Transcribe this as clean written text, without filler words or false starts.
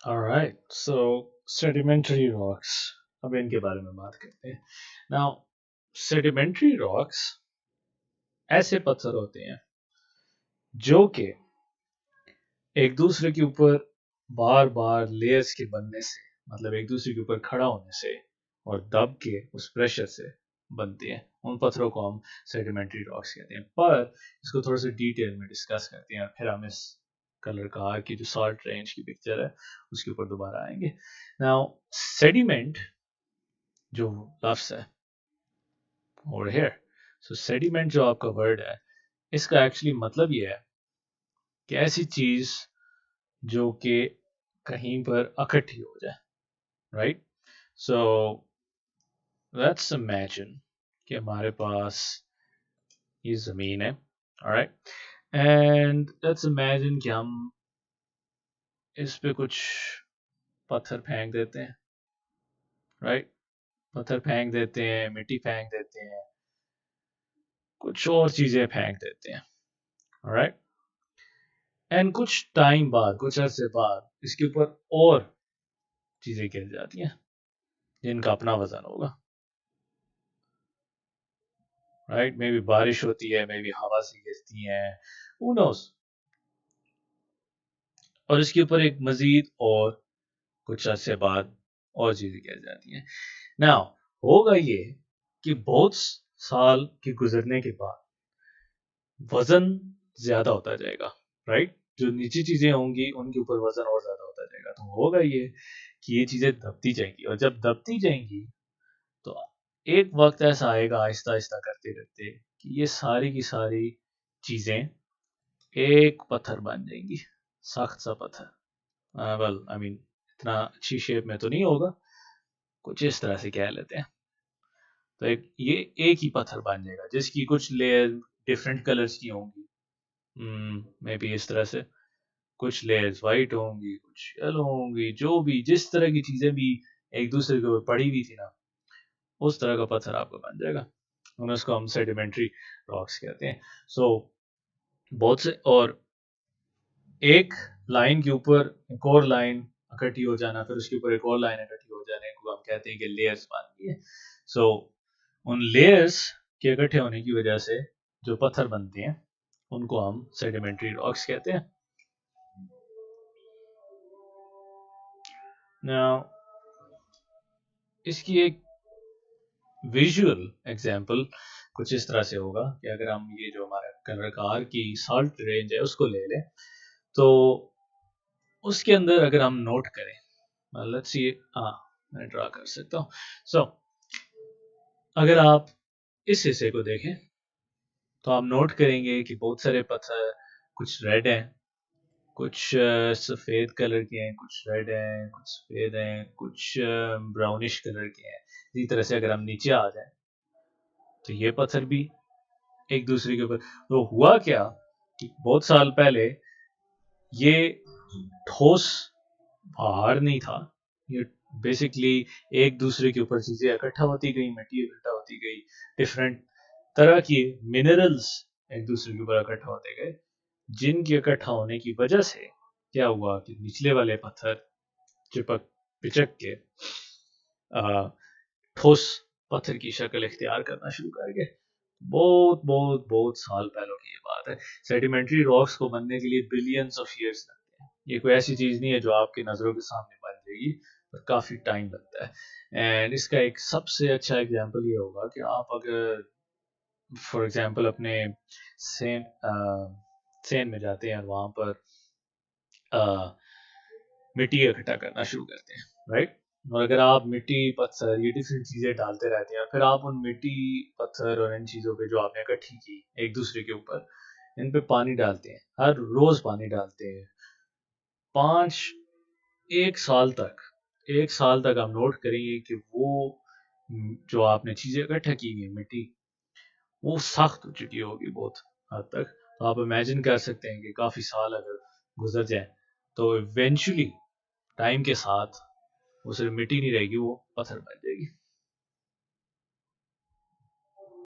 Alright, so sedimentary rocks. अब इनके बारे में बात करते हैं. Now, sedimentary rocks ऐसे पत्थर होते हैं जो कि एक दूसरे के ऊपर बार बार लेयर्स के बनने से, मतलब एक दूसरे के ऊपर खड़ा होने से और दब के उस प्रेशर से बनते हैं. उन पत्थरों को हम सेडिमेंट्री रॉक्स कहते हैं. पर इसको थोड़ा सा डिटेल में डिस्कस करते हैं और फिर हम इस कलर का की जो सॉल्ट रेंज की पिक्चर है उसके ऊपर दोबारा आएंगे. नाउ सेडिमेंट जो लफ्ज है और हियर, सो सेडिमेंट जो आपका वर्ड है इसका एक्चुअली मतलब ये है कि ऐसी चीज जो कि कहीं पर इकट्ठी हो जाए. राइट, सो लेट्स इमेजिन कि हमारे पास ये जमीन है. ऑलराइट, एंड लेट्स इमेजिन कि हम इस पे कुछ पत्थर फेंक देते हैं. राइट, पत्थर फेंक देते हैं, मिट्टी फेंक देते हैं, कुछ और चीजें फेंक देते हैं. ऑलराइट, एंड कुछ टाइम बाद, कुछ अरसे बाद इसके ऊपर और चीजें गिर जाती हैं जिनका अपना वजन होगा. राइट, मे बी बारिश होती है, मे बी हवा से गिरती है, हु नोस. और इसके ऊपर एक मजीद और कुछ अरसे बाद और चीजें गिर जाती हैं. नाउ होगा ये कि बहुत साल के गुजरने के बाद वजन ज्यादा होता जाएगा. राइट, जो नीची चीजें होंगी उनके ऊपर वजन और ज्यादा होता जाएगा. तो होगा ये कि ये चीजें दबती जाएंगी, और जब दबती जाएंगी तो एक वक्त ऐसा आएगा आहिस्ता आहिस्ता करते करते कि ये सारी की सारी चीजें एक पत्थर बन जाएंगी, सख्त सा पत्थर. वेल आई मीन इतना अच्छी शेप में तो नहीं होगा, कुछ इस तरह से कह लेते हैं. तो ये एक ही पत्थर बन जाएगा जिसकी कुछ लेयर डिफरेंट कलर्स की होंगी. मे बी इस तरह से कुछ लेयर्स वाइट होंगी, कुछ येलो होंगी, जो भी जिस तरह की चीजें भी एक दूसरे के ऊपर पड़ी हुई थी ना, उस तरह का पत्थर आपको बन जाएगा. उसको हम सेडिमेंट्री रॉक्स कहते हैं. सो बहुत से, और एक लाइन के ऊपर एक और लाइन इकट्ठी हो जाना, फिर उसके ऊपर एक और लाइन इकट्ठी हो जाने को हम कहते हैं कि लेयर्स बन गई है. सो उन लेयर्स के इकट्ठे होने की वजह से जो पत्थर बनते हैं उनको हम सेडिमेंट्री रॉक्स कहते हैं. Now, इसकी एक विजुअल एग्जांपल कुछ इस तरह से होगा कि अगर हम ये जो हमारा कलर कार की सॉल्ट रेंज है उसको ले लें, तो उसके अंदर अगर हम नोट करें, लेट्स सी, हाँ मैं ड्रा कर सकता हूँ. सो अगर आप इस हिस्से को देखें तो आप नोट करेंगे कि बहुत सारे पत्थर, कुछ रेड हैं, कुछ सफ़ेद कलर के हैं, कुछ रेड हैं, कुछ सफ़ेद हैं, कुछ ब्राउनिश कलर के हैं. इसी तरह से अगर हम नीचे आ जाएं तो ये पत्थर भी एक दूसरे के ऊपर. तो हुआ क्या कि बहुत साल पहले ये ठोस पहाड़ नहीं था. ये बेसिकली एक दूसरे के ऊपर चीजें इकट्ठा होती गई, मिट्टी इकट्ठा होती गई, डिफरेंट तरह की मिनरल्स एक दूसरे के ऊपर इकट्ठा होते गए, जिनके इकट्ठा होने की वजह से क्या हुआ कि निचले वाले पत्थर चिपक पिचक के ठोस पत्थर की शक्ल इख्तियार करना शुरू कर गए. बहुत बहुत बहुत साल पहले की ये बात है. सेडिमेंट्री रॉक्स को बनने के लिए बिलियंस ऑफ ईयर्स लगते हैं. ये कोई ऐसी चीज नहीं है जो आपकी नजरों के सामने बन जाएगी, पर काफी टाइम लगता है. एंड इसका एक सबसे अच्छा एग्जांपल ये होगा कि आप अगर फॉर एग्जांपल अपने सेन सेन में जाते हैं और वहां पर मिट्टी इकट्ठा करना शुरू करते हैं. राइट, और अगर आप मिट्टी पत्थर ये डिफरेंट चीजें डालते रहते हैं, फिर आप उन मिट्टी पत्थर और इन चीजों पे जो आपने इकट्ठी की एक दूसरे के ऊपर, इन पे पानी डालते हैं, हर रोज पानी डालते हैं, 5 एक साल तक, एक साल तक आप नोट करेंगे कि वो जो आपने चीजें इकट्ठा की है मिट्टी, वो सख्त हो चुकी होगी बहुत हद तक. तो आप इमेजिन कर सकते हैं कि काफी साल अगर गुजर जाए तो इवेंचुअली टाइम के साथ वो सिर्फ मिट्टी नहीं रहेगी, वो पत्थर बन जाएगी.